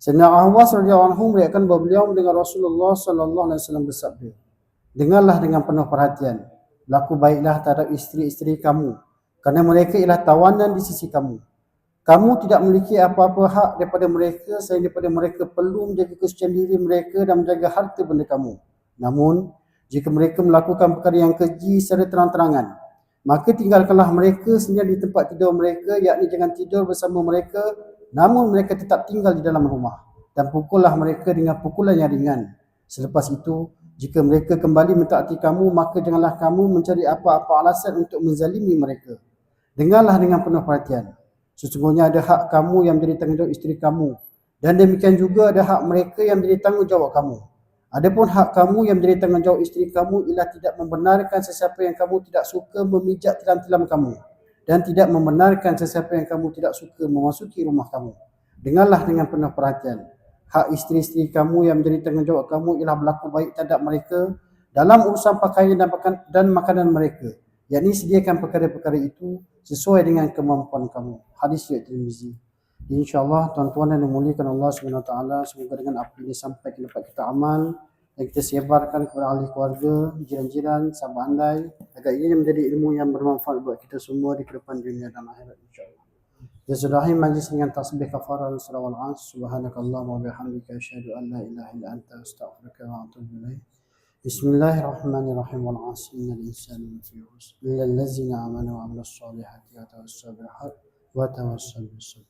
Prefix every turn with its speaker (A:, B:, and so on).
A: Sayyidina Ahwas radhiyallahu anhu meriwayatkan bahawa beliau mendengar Rasulullah sallallahu alaihi wasallam bersabda, "Dengarlah dengan penuh perhatian, berlaku baiklah terhadap isteri-isteri kamu, kerana mereka ialah tawanan di sisi kamu. Kamu tidak memiliki apa-apa hak daripada mereka selain daripada mereka perlu menjaga kesucian diri mereka dan menjaga harta benda kamu. Namun, jika mereka melakukan perkara yang keji secara terang-terangan, maka tinggalkanlah mereka sendirian di tempat tidur mereka, yakni jangan tidur bersama mereka, namun mereka tetap tinggal di dalam rumah, dan pukullah mereka dengan pukulan yang ringan. Selepas itu, jika mereka kembali mentaati kamu, maka janganlah kamu mencari apa-apa alasan untuk menzalimi mereka. Dengarlah dengan penuh perhatian. Sesungguhnya ada hak kamu yang menjadi tanggungjawab isteri kamu, dan demikian juga ada hak mereka yang menjadi tanggungjawab kamu. Adapun hak kamu yang menjadi tanggungjawab isteri kamu ialah tidak membenarkan sesiapa yang kamu tidak suka memijak tilam-tilam kamu, dan tidak membenarkan sesiapa yang kamu tidak suka memasuki rumah kamu. Dengarlah dengan penuh perhatian. Hak isteri-isteri kamu yang menjadi tanggungjawab kamu ialah berlaku baik terhadap mereka dalam urusan pakaian dan makanan mereka, yakni sediakan perkara-perkara itu sesuai dengan kemampuan kamu." Hadis riwayat Tirmizi. InsyaAllah tuan-tuan yang dimuliakan Allah SWT, semoga dengan apa yang disampaikan dapat kita amal dan kita sebarkan kepada ahli keluarga, jiran-jiran, sahabat andai, agar ia menjadi ilmu yang bermanfaat buat kita semua di kehidupan dunia dan akhirat insyaAllah. Sudahi majlis dengan tasbih kafarah dan surah al-'as. Subhanakallahumma wa bihamdika asyhadu an la ilaha illa anta astaghfiruka wa atubu ilaik. Bismillahirrahmanirrahim. Wal 'asri innal insana lafi khusr illa allazina amanu wa 'amilus solihati wa tawassaw bil haqq wa tawassaw bis sabr.